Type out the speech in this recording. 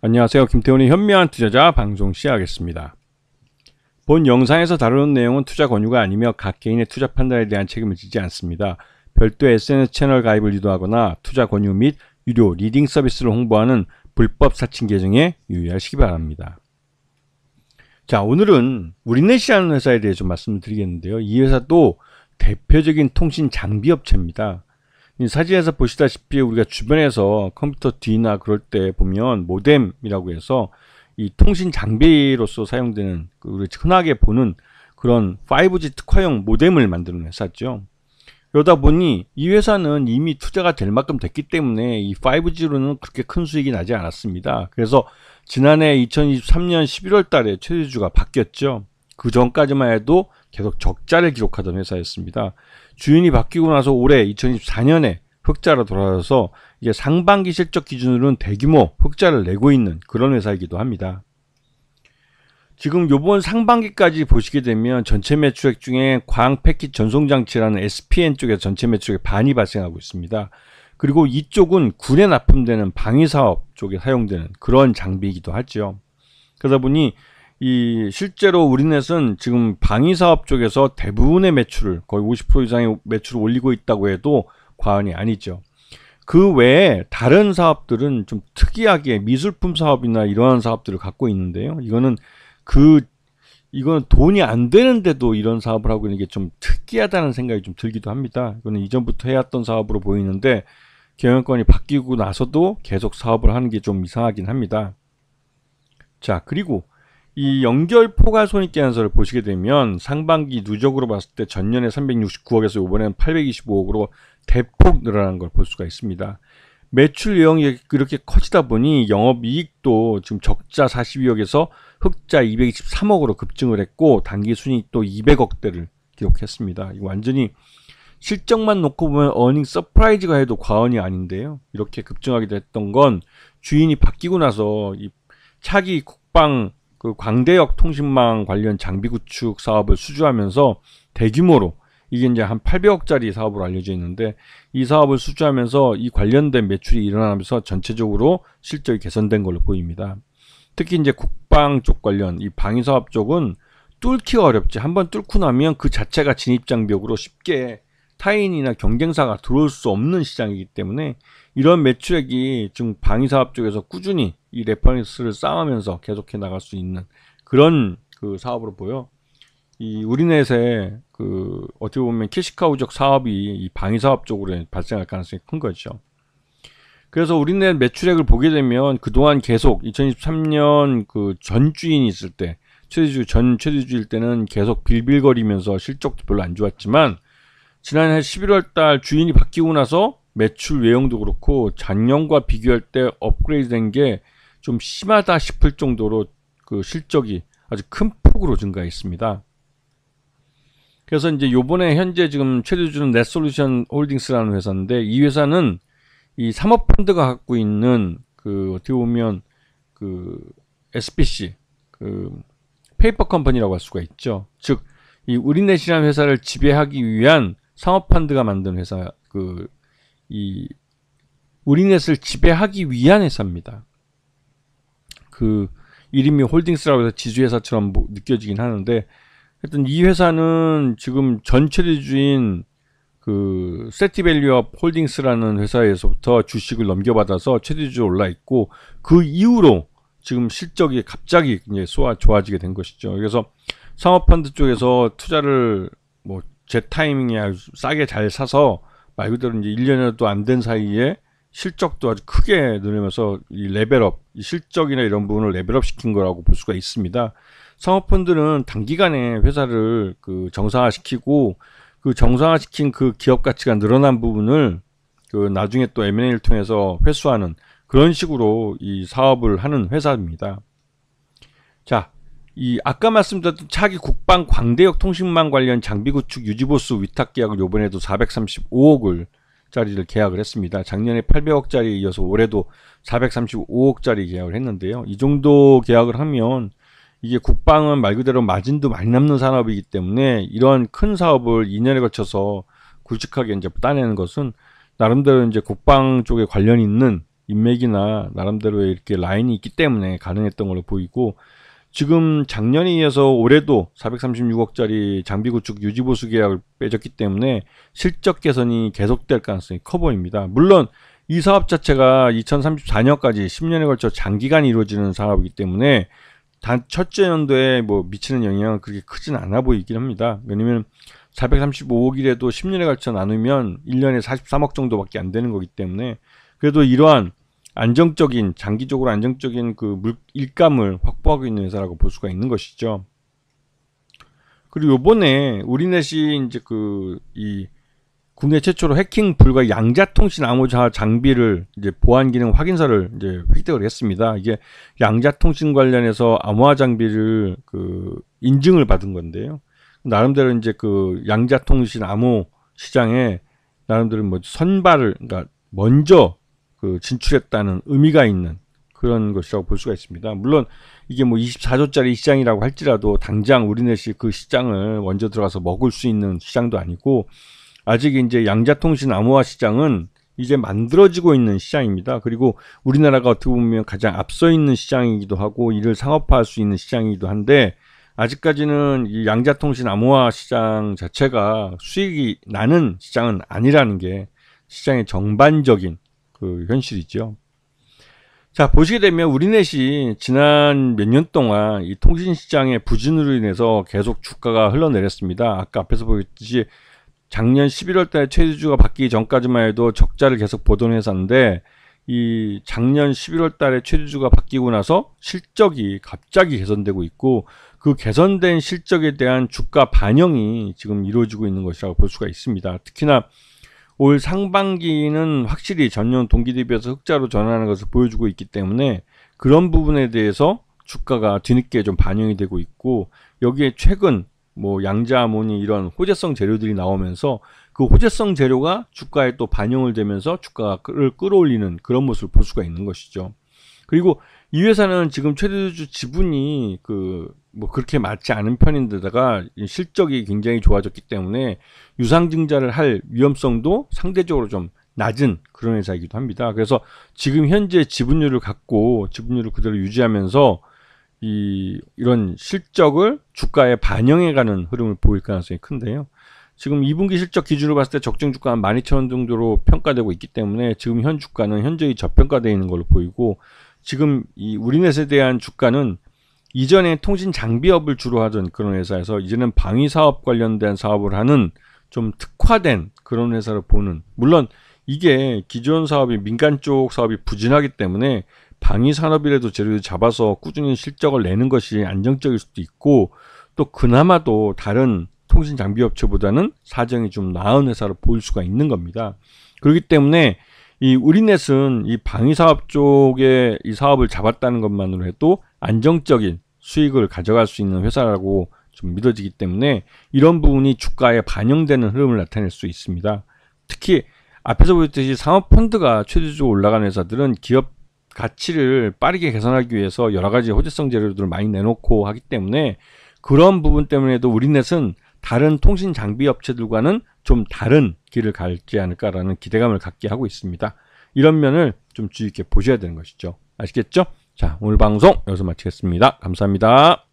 안녕하세요. 김태훈의 현명한 투자자 방송 시작하겠습니다. 본 영상에서 다루는 내용은 투자 권유가 아니며 각 개인의 투자 판단에 대한 책임을 지지 않습니다. 별도 SNS 채널 가입을 유도하거나 투자 권유 및 유료 리딩 서비스를 홍보하는 불법 사칭 계정에 유의하시기 바랍니다. 자, 오늘은 우리넷이라는 회사에 대해 좀 말씀을 드리겠는데요. 이 회사도 대표적인 통신 장비 업체입니다. 이 사진에서 보시다시피 우리가 주변에서 컴퓨터 뒤나 그럴 때 보면 모뎀이라고 해서 이 통신 장비로서 사용되는 우리 흔하게 보는 그런 5G 특화용 모뎀을 만드는 회사죠. 그러다 보니 이 회사는 이미 투자가 될 만큼 됐기 때문에 이 5G로는 그렇게 큰 수익이 나지 않았습니다. 그래서 지난해 2023년 11월 달에 최대주가 바뀌었죠. 그 전까지만 해도 계속 적자를 기록하던 회사였습니다. 주인이 바뀌고 나서 올해 2024년에 흑자로 돌아와서 이제 상반기 실적 기준으로는 대규모 흑자를 내고 있는 그런 회사이기도 합니다. 지금 요번 상반기까지 보시게 되면 전체 매출액 중에 광 패킷 전송장치라는 SPN 쪽에서 전체 매출액 반이 발생하고 있습니다. 그리고 이쪽은 군에 납품되는 방위사업 쪽에 사용되는 그런 장비이기도 하죠. 그러다 보니 이 실제로 우리넷은 지금 방위사업 쪽에서 대부분의 매출을 거의 50% 이상의 매출을 올리고 있다고 해도 과언이 아니죠. 그 외에 다른 사업들은 좀 특이하게 미술품 사업이나 이러한 사업들을 갖고 있는데요. 이거는 돈이 안 되는데도 이런 사업을 하고 있는 게 좀 특이하다는 생각이 좀 들기도 합니다. 이거는 이전부터 해왔던 사업으로 보이는데 경영권이 바뀌고 나서도 계속 사업을 하는 게 좀 이상하긴 합니다. 자, 그리고 이 연결 포괄 손익계산서를 보시게 되면 상반기 누적으로 봤을 때 전년에 369억에서 이번에는 825억으로 대폭 늘어난 걸 볼 수가 있습니다. 매출 내용이 그렇게 커지다 보니 영업이익도 지금 적자 42억에서 흑자 223억으로 급증을 했고 단기순이익도 200억대를 기록했습니다. 이거 완전히 실적만 놓고 보면 어닝 서프라이즈가 해도 과언이 아닌데요. 이렇게 급증하게 됐던 건 주인이 바뀌고 나서 이 차기 국방 그 광대역 통신망 관련 장비 구축 사업을 수주하면서 대규모로 이게 이제 한 800억짜리 사업으로 알려져 있는데 이 사업을 수주하면서 이 관련된 매출이 일어나면서 전체적으로 실적이 개선된 걸로 보입니다. 특히 이제 국방 쪽 관련 이 방위 사업 쪽은 뚫기가 어렵지. 한번 뚫고 나면 그 자체가 진입 장벽으로 쉽게 타인이나 경쟁사가 들어올 수 없는 시장이기 때문에 이런 매출액이 지금 방위 사업 쪽에서 꾸준히 이 레퍼런스를 쌓으면서 계속해 나갈 수 있는 그런 그 사업으로 보여. 이 우리넷의 그 어떻게 보면 캐시카우적 사업이 이 방위 사업 쪽으로 발생할 가능성이 큰 거죠. 그래서 우리넷 매출액을 보게 되면 그동안 계속 2023년 그 전 주인이 있을 때 전 최대주일 때는 계속 빌빌거리면서 실적도 별로 안 좋았지만 지난해 11월 달 주인이 바뀌고 나서 매출 외형도 그렇고 작년과 비교할 때 업그레이드 된 게 좀 심하다 싶을 정도로 그 실적이 아주 큰 폭으로 증가했습니다. 그래서 이제 요번에 현재 지금 최대주는 넷솔루션 홀딩스라는 회사인데 이 회사는 이 사모펀드가 갖고 있는 그 어떻게 보면 그 SPC 그 페이퍼 컴퍼니라고 할 수가 있죠. 즉 이 우리넷이라는 회사를 지배하기 위한 사모펀드가 만든 회사 이 우리넷을 지배하기 위한 회사입니다. 그 이름이 홀딩스라고 해서 지주회사처럼 느껴지긴 하는데 하여튼 이 회사는 지금 전 최대주인 그 세티밸류업 홀딩스라는 회사에서부터 주식을 넘겨받아서 최대주로 올라 있고 그 이후로 지금 실적이 갑자기 이제 좋아지게 된 것이죠. 그래서 사모펀드 쪽에서 투자를 뭐 제 타이밍에 아주 싸게 잘 사서 말 그대로 이제 1년에도 안 된 사이에 실적도 아주 크게 늘으면서 이 레벨업, 이 실적이나 이런 부분을 레벨업 시킨 거라고 볼 수가 있습니다. 사모펀드는 단기간에 회사를 그 정상화시키고 그 정상화시킨 그 기업 가치가 늘어난 부분을 그 나중에 또 M&A를 통해서 회수하는 그런 식으로 이 사업을 하는 회사입니다. 자, 이 아까 말씀드렸던 차기 국방 광대역 통신망 관련 장비 구축 유지보수 위탁 계약을 요번에도 435억을 짜리를 계약을 했습니다. 작년에 800억짜리에 이어서 올해도 435억짜리 계약을 했는데요. 이 정도 계약을 하면 이게 국방은 말 그대로 마진도 많이 남는 산업이기 때문에 이런 큰 사업을 2년에 걸쳐서 굵직하게 이제 따내는 것은 나름대로 이제 국방 쪽에 관련 있는 인맥이나 나름대로의 이렇게 라인이 있기 때문에 가능했던 걸로 보이고, 지금 작년에 이어서 올해도 436억짜리 장비 구축 유지보수 계약을 맺었기 때문에 실적 개선이 계속될 가능성이 커 보입니다. 물론 이 사업 자체가 2034년까지 10년에 걸쳐 장기간 이루어지는 사업이기 때문에 단 첫째 연도에 뭐 미치는 영향은 그렇게 크진 않아 보이긴 합니다. 왜냐면 435억이라도 10년에 걸쳐 나누면 1년에 43억 정도밖에 안 되는 거기 때문에, 그래도 이러한 안정적인, 장기적으로 안정적인 그 일감을 확보하고 있는 회사라고 볼 수가 있는 것이죠. 그리고 요번에 우리넷이 이제 이 국내 최초로 해킹 불가 양자통신 암호화 장비를 이제 보안 기능 확인서를 이제 획득을 했습니다. 이게 양자통신 관련해서 암호화 장비를 인증을 받은 건데요. 나름대로 이제 양자통신 암호 시장에 나름대로 뭐 선발을, 그러니까 먼저 진출했다는 의미가 있는 그런 것이라고 볼 수가 있습니다. 물론 이게 뭐 24조짜리 시장이라고 할지라도 당장 우리넷이 그 시장을 먼저 들어가서 먹을 수 있는 시장도 아니고, 아직 이제 양자통신 암호화 시장은 이제 만들어지고 있는 시장입니다. 그리고 우리나라가 어떻게 보면 가장 앞서 있는 시장이기도 하고 이를 상업화할 수 있는 시장이기도 한데, 아직까지는 이 양자통신 암호화 시장 자체가 수익이 나는 시장은 아니라는 게 시장의 전반적인 현실이죠. 자, 보시게 되면 우리넷이 지난 몇 년 동안 이 통신시장의 부진으로 인해서 계속 주가가 흘러내렸습니다. 아까 앞에서 보였듯이 작년 11월 달에 최대주가 바뀌기 전까지만 해도 적자를 계속 보던 회사인데, 이 작년 11월 달에 최대주가 바뀌고 나서 실적이 갑자기 개선되고 있고, 그 개선된 실적에 대한 주가 반영이 지금 이루어지고 있는 것이라고 볼 수가 있습니다. 특히나 올 상반기는 확실히 전년 동기 대비해서 흑자로 전환하는 것을 보여주고 있기 때문에 그런 부분에 대해서 주가가 뒤늦게 좀 반영이 되고 있고, 여기에 최근 뭐 양자아모니 이런 호재성 재료들이 나오면서 그 호재성 재료가 주가에 또 반영을 되면서 주가를 끌어올리는 그런 모습을 볼 수가 있는 것이죠. 그리고 이 회사는 지금 최대주 지분이 뭐 그렇게 많지 않은 편인데다가 실적이 굉장히 좋아졌기 때문에 유상증자를 할 위험성도 상대적으로 좀 낮은 그런 회사이기도 합니다. 그래서 지금 현재 지분율을 갖고 지분율을 그대로 유지하면서 이런 실적을 주가에 반영해가는 흐름을 보일 가능성이 큰데요. 지금 2분기 실적 기준으로 봤을 때 적정 주가 한 12,000원 정도로 평가되고 있기 때문에 지금 현 주가는 현저히 저평가되어 있는 걸로 보이고, 지금 이 우리넷에 대한 주가는 이전에 통신 장비업을 주로 하던 그런 회사에서 이제는 방위 사업 관련된 사업을 하는 좀 특화된 그런 회사를 보는, 물론 이게 기존 사업이 민간 쪽 사업이 부진하기 때문에 방위 산업이라도 재료를 잡아서 꾸준히 실적을 내는 것이 안정적일 수도 있고, 또 그나마도 다른 통신 장비 업체보다는 사정이 좀 나은 회사로 보일 수가 있는 겁니다. 그렇기 때문에 이 우리넷은 이 방위 사업 쪽에 이 사업을 잡았다는 것만으로 해도 안정적인 수익을 가져갈 수 있는 회사라고 좀 믿어지기 때문에 이런 부분이 주가에 반영되는 흐름을 나타낼 수 있습니다. 특히 앞에서 보였듯이 상업펀드가 최대적으로 올라가는 회사들은 기업 가치를 빠르게 개선하기 위해서 여러 가지 호재성 재료들을 많이 내놓고 하기 때문에, 그런 부분 때문에도 우리넷은 다른 통신 장비 업체들과는 좀 다른 길을 갈지 않을까라는 기대감을 갖게 하고 있습니다. 이런 면을 좀 주의 깊게 보셔야 되는 것이죠. 아시겠죠? 자, 오늘 방송 여기서 마치겠습니다. 감사합니다.